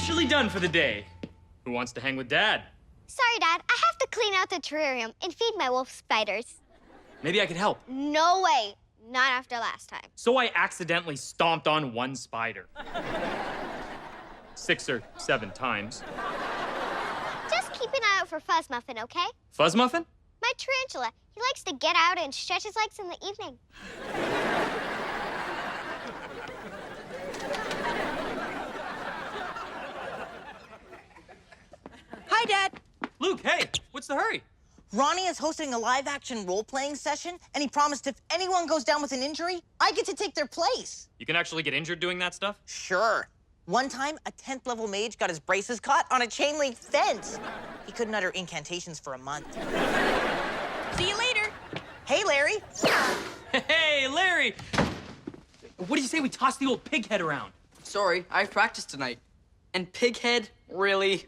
officially done for the day. Who wants to hang with Dad? Sorry, Dad. I have to clean out the terrarium and feed my wolf spiders. Maybe I could help. No way. Not after last time. So I accidentally stomped on one spider. 6 or 7 times. Just keep an eye out for Fuzz Muffin, okay? Fuzz Muffin? My tarantula. He likes to get out and stretch his legs in the evening. Hi, Dad. Luke, hey, what's the hurry? Ronnie is hosting a live-action role-playing session, and he promised if anyone goes down with an injury, I get to take their place. You can actually get injured doing that stuff? Sure. One time, a 10th-level mage got his braces caught on a chain-link fence. He couldn't utter incantations for a month. See you later. Hey, Larry. Hey, Larry! What do you say we toss the old pig head around? Sorry, I have practice tonight. And pig head, really?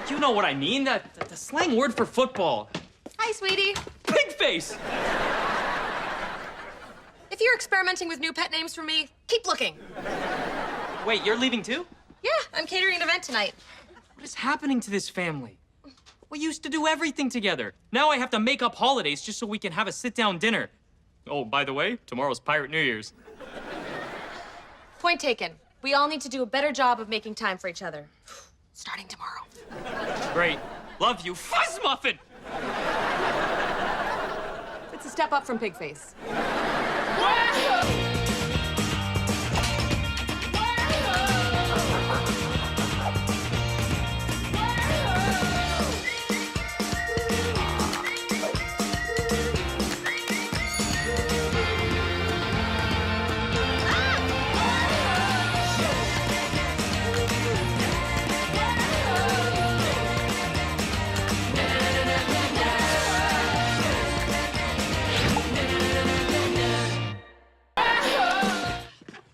You know what I mean, the slang word for football. Hi, sweetie. Pig face! If you're experimenting with new pet names for me, keep looking. Wait, you're leaving too? Yeah, I'm catering an event tonight. What is happening to this family? We used to do everything together. Now I have to make up holidays just so we can have a sit-down dinner. Oh, by the way, tomorrow's Pirate New Year's. Point taken. We all need to do a better job of making time for each other. Starting tomorrow. Great. Love you, Fuzz Muffin! It's a step up from pig face.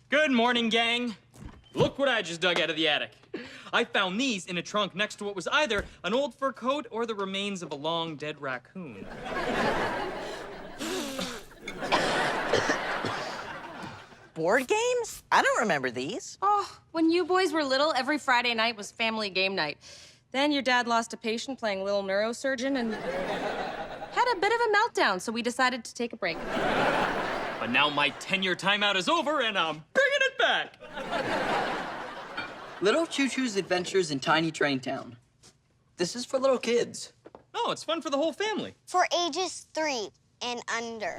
Good morning, gang. Look what I just dug out of the attic. I found these in a trunk next to what was either an old fur coat or the remains of a long dead raccoon. Board games? I don't remember these. Oh, when you boys were little, every Friday night was family game night. Then your dad lost a patient playing little neurosurgeon and had a bit of a meltdown, so we decided to take a break. But now my 10-year timeout is over and I'm bringing it back. Little Choo Choo's Adventures in Tiny Train Town. This is for little kids. Oh, it's fun for the whole family. For ages 3 and under.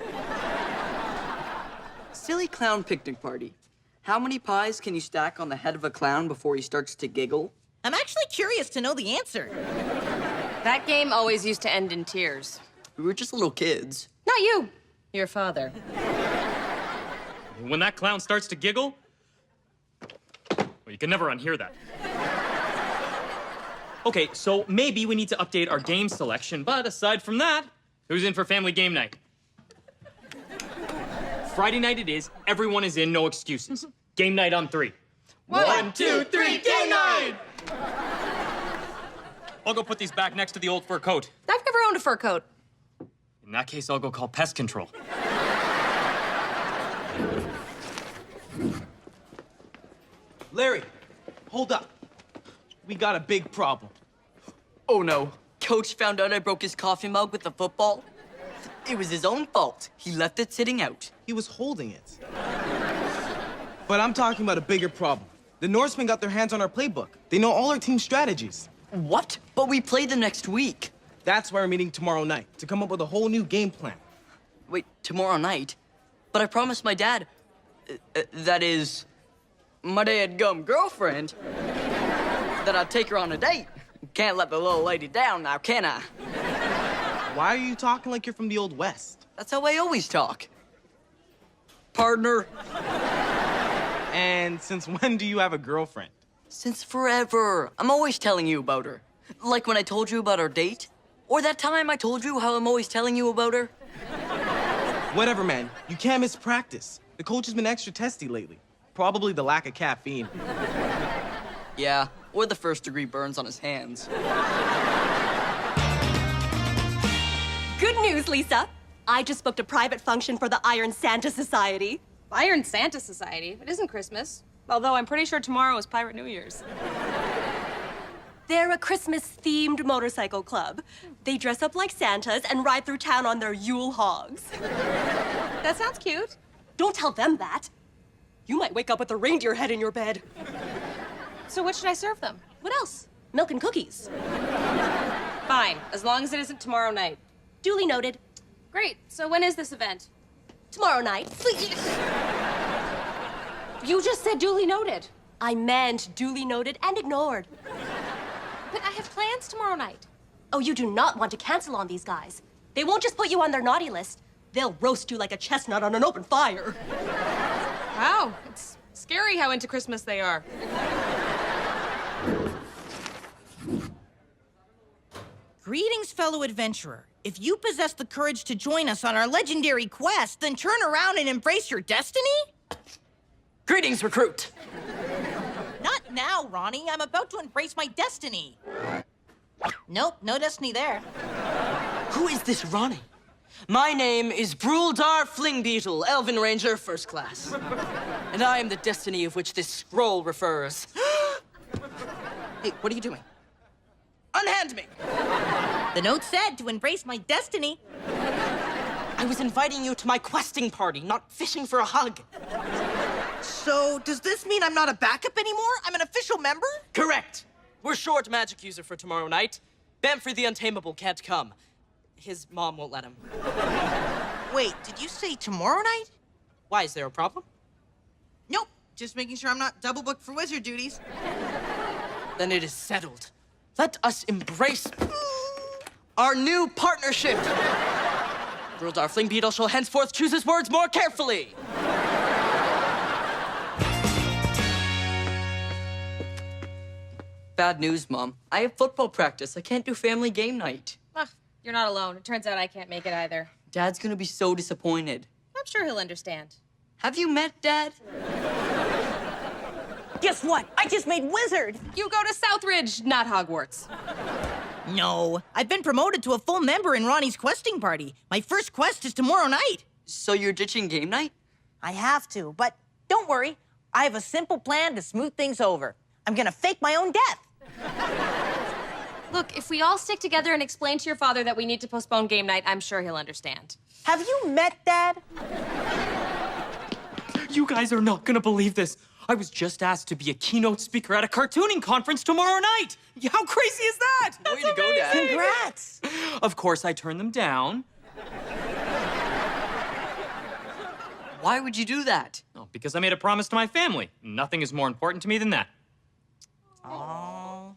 Silly clown picnic party. How many pies can you stack on the head of a clown before he starts to giggle? I'm actually curious to know the answer. That game always used to end in tears. We were just little kids. Not you, your father. When that clown starts to giggle, well, you can never unhear that. Okay, so maybe we need to update our game selection, but aside from that, who's in for family game night? Friday night it is. Everyone is in, no excuses. Game night on 3. 1, 2, 3, game night! I'll go put these back next to the old fur coat. I've never owned a fur coat. In that case, I'll go call pest control. Larry, hold up. We got a big problem. Oh no, Coach found out I broke his coffee mug with the football. It was his own fault. He left it sitting out. He was holding it. But I'm talking about a bigger problem. The Norsemen got their hands on our playbook. They know all our team strategies. What? But we play them next week. That's why we're meeting tomorrow night, to come up with a whole new game plan. Wait, tomorrow night? But I promised my dad, that is, my dadgum girlfriend, that I'd take her on a date. Can't let the little lady down now, can I? Why are you talking like you're from the Old West? That's how I always talk. Partner. And since when do you have a girlfriend? Since forever. I'm always telling you about her. Like when I told you about our date. Or that time I told you how I'm always telling you about her. Whatever, man. You can't miss practice. The coach has been extra testy lately. Probably the lack of caffeine. Yeah, or the first-degree burns on his hands. Good news, Lisa. I just booked a private function for the Iron Santa Society. Iron Santa Society? It isn't Christmas. Although I'm pretty sure tomorrow is Pirate New Year's. They're a Christmas-themed motorcycle club. They dress up like Santas and ride through town on their Yule hogs. That sounds cute. Don't tell them that. You might wake up with a reindeer head in your bed. So what should I serve them? What else? Milk and cookies. Fine, as long as it isn't tomorrow night. Duly noted. Great. So when is this event? Tomorrow night. You just said duly noted. I meant duly noted and ignored. But I have plans tomorrow night. Oh, you do not want to cancel on these guys. They won't just put you on their naughty list. They'll roast you like a chestnut on an open fire. Wow, it's scary how into Christmas they are. Greetings, fellow adventurer. If you possess the courage to join us on our legendary quest, then turn around and embrace your destiny? Greetings, recruit. Not now, Ronnie. I'm about to embrace my destiny. Nope, no destiny there. Who is this Ronnie? My name is Bruldar Flingbeetle, Elven Ranger, First Class. And I am the destiny of which this scroll refers. Hey, what are you doing? Unhand me! The note said to embrace my destiny. I was inviting you to my questing party, not fishing for a hug. So, does this mean I'm not a backup anymore? I'm an official member? Correct. We're short magic user for tomorrow night. Bamford the Untamable can't come. His mom won't let him. Wait, did you say tomorrow night? Why, is there a problem? Nope, just making sure I'm not double booked for wizard duties. Then it is settled. Let us embrace our new partnership. Bruldar Flingbeetle shall henceforth choose his words more carefully. Bad news, Mom. I have football practice. I can't do family game night. Ugh, you're not alone. It turns out I can't make it either. Dad's gonna be so disappointed. I'm sure he'll understand. Have you met Dad? Guess what? I just made wizard. You go to Southridge, not Hogwarts. No, I've been promoted to a full member in Ronnie's questing party. My first quest is tomorrow night. So you're ditching game night? I have to, but don't worry. I have a simple plan to smooth things over. I'm gonna fake my own death. Look, if we all stick together and explain to your father that we need to postpone game night, I'm sure he'll understand. Have you met Dad? You guys are not gonna believe this. I was just asked to be a keynote speaker at a cartooning conference tomorrow night. How crazy is that? Way to go, Dad. Congrats. Of course, I turned them down. Why would you do that? Oh, because I made a promise to my family. Nothing is more important to me than that. Oh.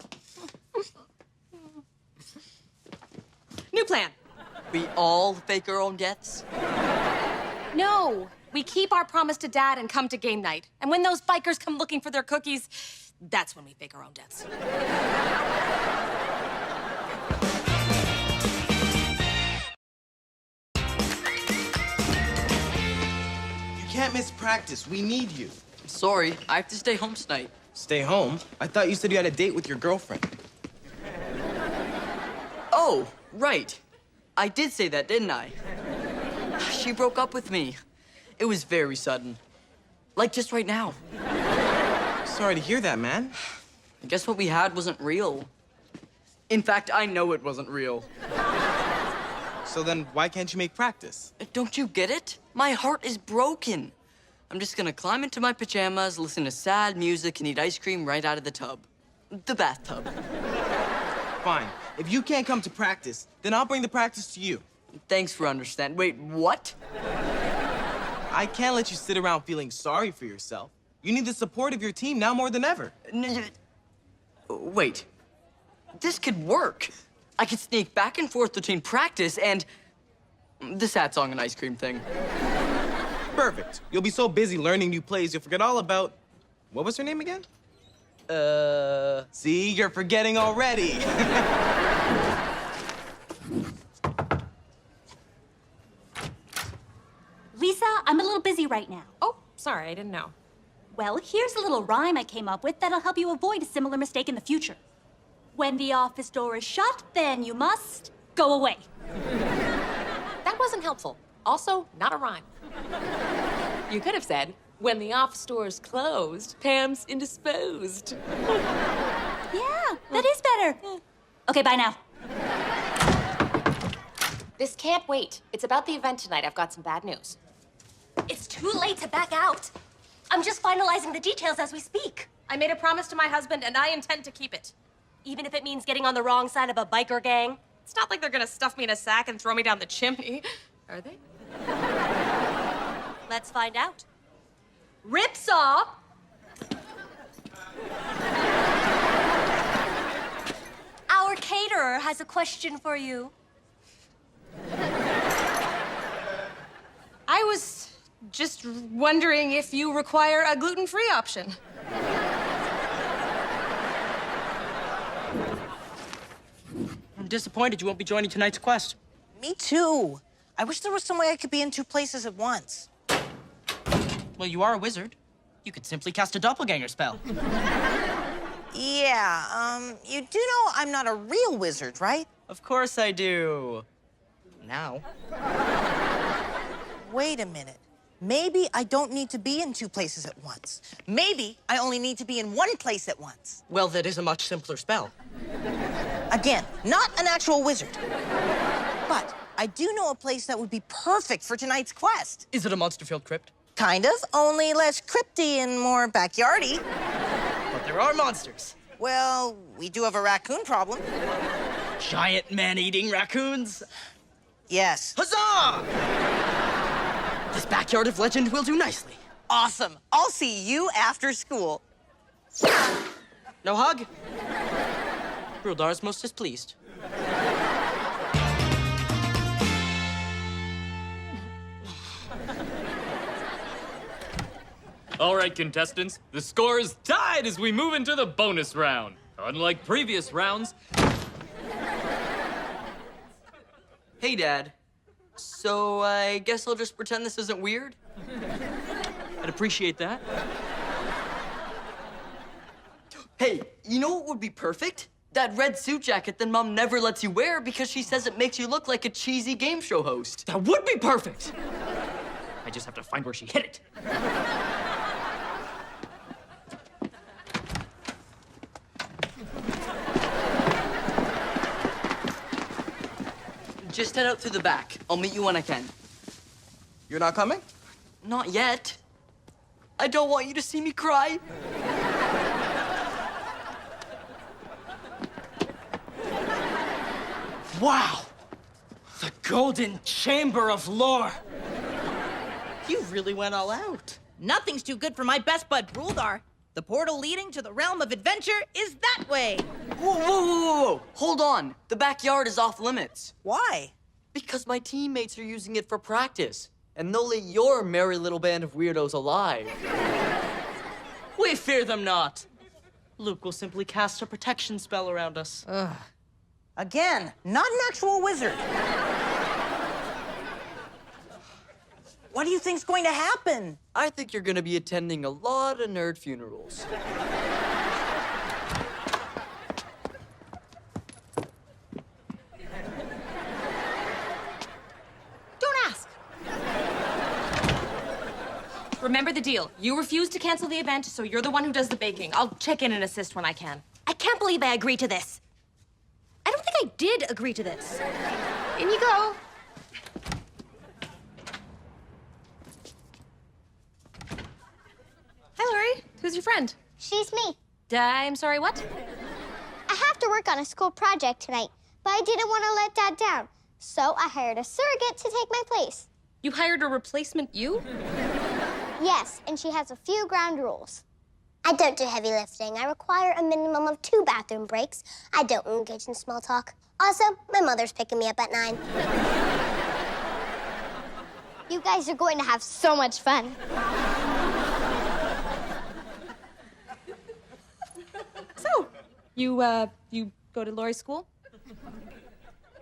New plan. We all fake our own deaths? No, we keep our promise to Dad and come to game night. And when those bikers come looking for their cookies, that's when we fake our own deaths. You can't miss practice. We need you. Sorry, I have to stay home tonight. Stay home? I thought you said you had a date with your girlfriend. Oh, right. I did say that, didn't I? She broke up with me. It was very sudden. Like just right now. Sorry to hear that, man. I guess what we had wasn't real. In fact, I know it wasn't real. So then why can't you make practice? Don't you get it? My heart is broken. I'm just gonna climb into my pajamas, listen to sad music, and eat ice cream right out of the tub. The bathtub. Fine. If you can't come to practice, then I'll bring the practice to you. Thanks for understanding. Wait, what? I can't let you sit around feeling sorry for yourself. You need the support of your team now more than ever. Wait. This could work. I could sneak back and forth between practice and the sad song and ice cream thing. Perfect. You'll be so busy learning new plays, you'll forget all about... What was her name again? See, you're forgetting already. Lisa, I'm a little busy right now. Oh, sorry, I didn't know. Well, here's a little rhyme I came up with that'll help you avoid a similar mistake in the future. When the office door is shut, then you must go away. That wasn't helpful. Also, not a rhyme. You could have said, when the office door is closed, Pam's indisposed. Yeah, that is better. better. Okay, bye now. This can't wait. It's about the event tonight. I've got some bad news. It's too late to back out. I'm just finalizing the details as we speak. I made a promise to my husband, and I intend to keep it. Even if it means getting on the wrong side of a biker gang. It's not like they're gonna stuff me in a sack and throw me down the chimney, are they? Let's find out. Ripsaw! Our caterer has a question for you. I was just wondering if you require a gluten-free option. I'm disappointed you won't be joining tonight's quest. Me too. I wish there was some way I could be in 2 places at once. Well, you are a wizard. You could simply cast a doppelganger spell. Yeah, you do know I'm not a real wizard, right? Of course I do. Now. Wait a minute. Maybe I don't need to be in 2 places at once. Maybe I only need to be in 1 place at once. Well, that is a much simpler spell. Again, not an actual wizard. But I do know a place that would be perfect for tonight's quest. Is it a monster-filled crypt? Kind of, only less crypty and more backyardy. But there are monsters. Well, we do have a raccoon problem. Giant man-eating raccoons. Yes. Huzzah! This backyard of legend will do nicely. Awesome. I'll see you after school. No hug? Bruldar's most displeased. All right, contestants, the score is tied as we move into the bonus round. Unlike previous rounds. Hey, Dad. So I guess I'll just pretend this isn't weird? I'd appreciate that. Hey, you know what would be perfect? That red suit jacket that Mom never lets you wear because she says it makes you look like a cheesy game show host. That would be perfect. I just have to find where she hid it. Just head out through the back. I'll meet you when I can. You're not coming? Not yet. I don't want you to see me cry. Wow! The golden chamber of lore! You really went all out. Nothing's too good for my best bud, Bruldar. The portal leading to the realm of adventure is that way. Whoa, whoa, whoa, whoa, whoa! Hold on. The backyard is off limits. Why? Because my teammates are using it for practice. And they'll let your merry little band of weirdos alive. We fear them not. Luke will simply cast a protection spell around us. Again, not an actual wizard. What do you think's going to happen? I think you're gonna be attending a lot of nerd funerals. Don't ask. Remember the deal. You refuse to cancel the event, so you're the one who does the baking. I'll check in and assist when I can. I can't believe I agreed to this. I don't think I did agree to this. In you go. Hi, Lori. Who's your friend? She's me. I'm sorry, what? I have to work on a school project tonight, but I didn't want to let Dad down. So I hired a surrogate to take my place. You hired a replacement you? Yes, and she has a few ground rules. I don't do heavy lifting. I require a minimum of 2 bathroom breaks. I don't engage in small talk. Also, my mother's picking me up at 9. You guys are going to have so much fun. So, you go to Lori's school?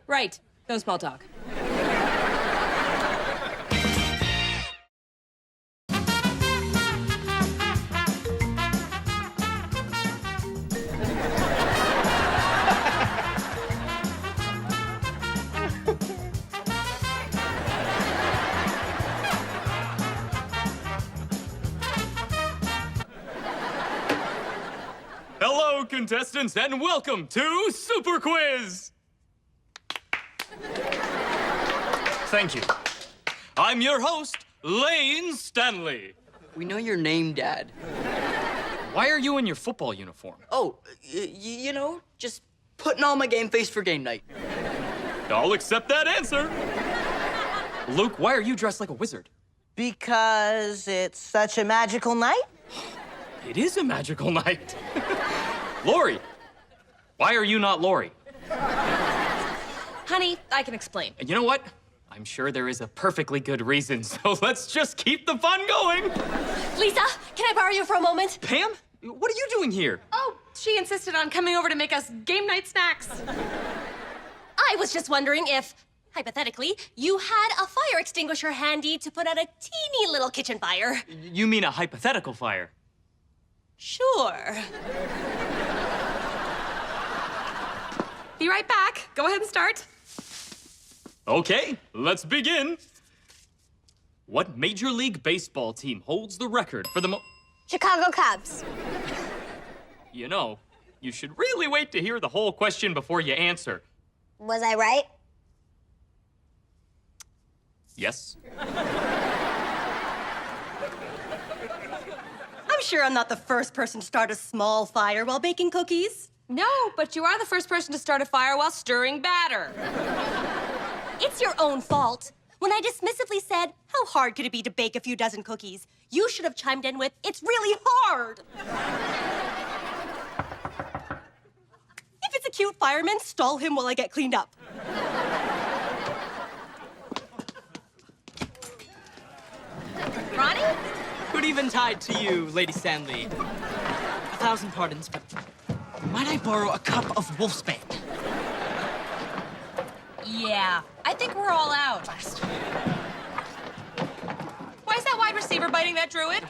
Right. No small talk. Hello, Hello, contestants, and welcome to Super Quiz! Thank you. I'm your host, Lane Stanley. We know your name, Dad. Why are you in your football uniform? Oh, you know, just putting on my game face for game night. I'll accept that answer. Luke, why are you dressed like a wizard? Because it's such a magical night? It is a magical night. Lori, why are you not Lori? Honey, I can explain. And you know what? I'm sure there is a perfectly good reason, so let's just keep the fun going. Lisa, can I borrow you for a moment? Pam, what are you doing here? Oh, she insisted on coming over to make us game night snacks. I was just wondering if, hypothetically, you had a fire extinguisher handy to put out a teeny little kitchen fire. You mean a hypothetical fire? Sure. Be right back. Go ahead and start. Okay, let's begin. What Major League Baseball team holds the record for the Chicago Cubs. You know, you should really wait to hear the whole question before you answer. Was I right? Yes? I'm sure I'm not the first person to start a small fire while baking cookies. No, but you are the first person to start a fire while stirring batter. It's your own fault. When I dismissively said, how hard could it be to bake a few dozen cookies? You should have chimed in with, it's really hard. If it's a cute fireman, stall him while I get cleaned up. Ronnie? Good eventide to you, Lady Stanley. 1,000 pardons, but might I borrow a cup of wolfsbane? Yeah, I think we're all out. Why is that wide receiver biting that druid?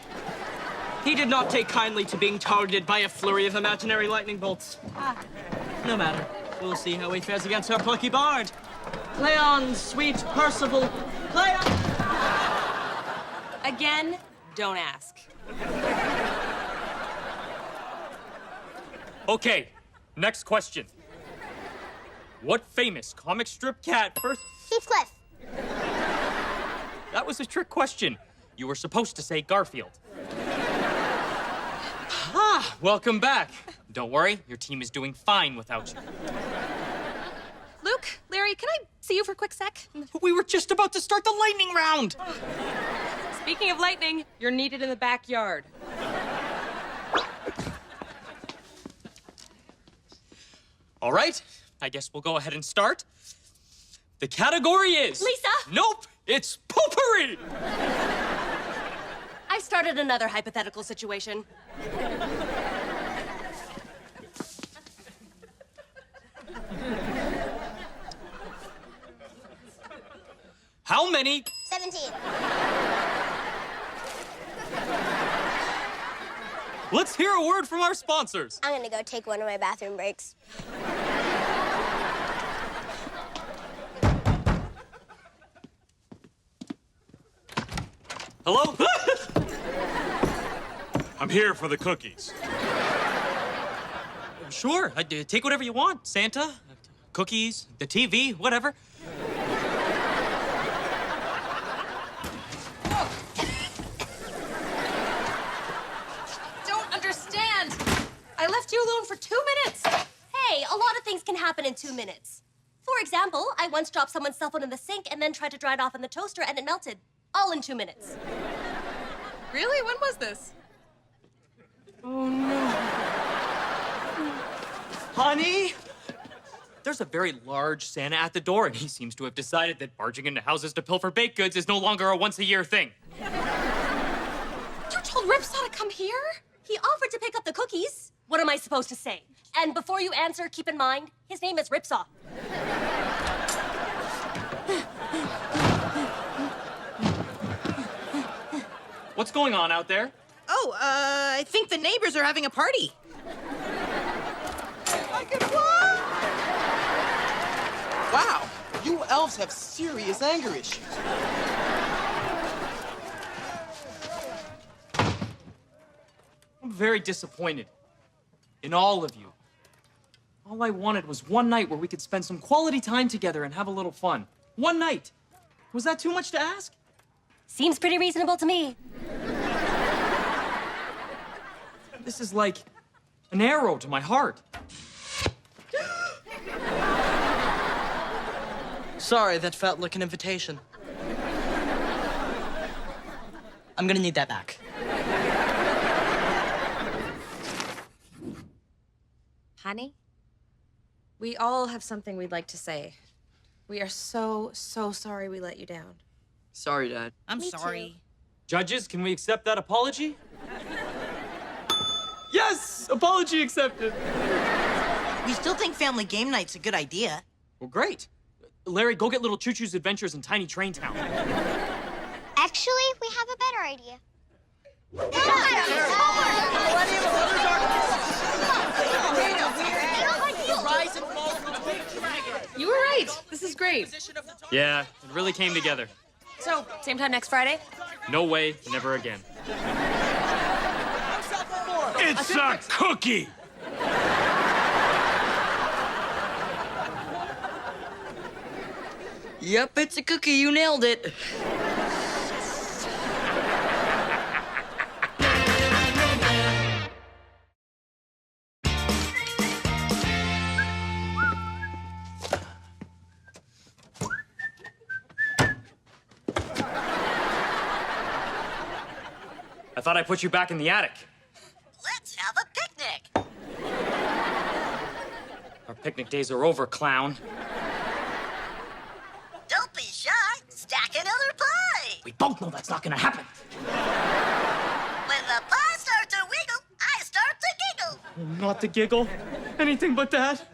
He did not take kindly to being targeted by a flurry of imaginary lightning bolts. No matter. We'll see how he fares against our plucky bard. Play on, sweet Percival. Play on! Again, don't ask. Okay, next question. What famous comic strip cat first... Heathcliff. That was a trick question. You were supposed to say Garfield. Ah, welcome back. Don't worry, your team is doing fine without you. Luke, Larry, can I see you for a quick sec? We were just about to start the lightning round. Speaking of lightning, you're needed in the backyard. All right, I guess we'll go ahead and start. The category is... Lisa? Nope, it's poopery! I started another hypothetical situation. How many... 17. Let's hear a word from our sponsors. I'm gonna go take one of my bathroom breaks. Hello? I'm here for the cookies. Sure, take whatever you want. Santa, cookies, the TV, whatever. Don't understand. I left you alone for 2 minutes. Hey, a lot of things can happen in 2 minutes. For example, I once dropped someone's cell phone in the sink and then tried to dry it off in the toaster and it melted. All in 2 minutes. Really? When was this? Honey? There's a very large Santa at the door, and he seems to have decided that barging into houses to pilfer baked goods is no longer a once-a-year thing. You told Ripsaw to come here? He offered to pick up the cookies. What am I supposed to say? And before you answer, keep in mind, his name is Ripsaw. What's going on out there? Oh, I think the neighbors are having a party. Wow, you elves have serious anger issues. I'm very disappointed. in all of you. All I wanted was one night where we could spend some quality time together and have a little fun. One night. Was that too much to ask? Seems pretty reasonable to me. This is like an arrow to my heart. Sorry, that felt like an invitation. I'm gonna need that back. Honey, we all have something we'd like to say. We are so sorry we let you down. Sorry, Dad. I'm Me sorry. too. Judges, can we accept that apology? Yes! Apology accepted. We still think family game night's a good idea. Well, great. Larry, go get little Choo Choo's Adventures in Tiny Train Town. Actually, we have a better idea. You were right. This is great. Yeah, it really came together. So, same time next Friday? No way, never again. It's a cookie! Yep, it's a cookie. You nailed it. I thought I put you back in the attic. Let's have a picnic. Our picnic days are over, clown. Don't be shy. Stack another pie. We both know that's not gonna happen. When the pie starts to wiggle, I start to giggle. Not to giggle. Anything but that.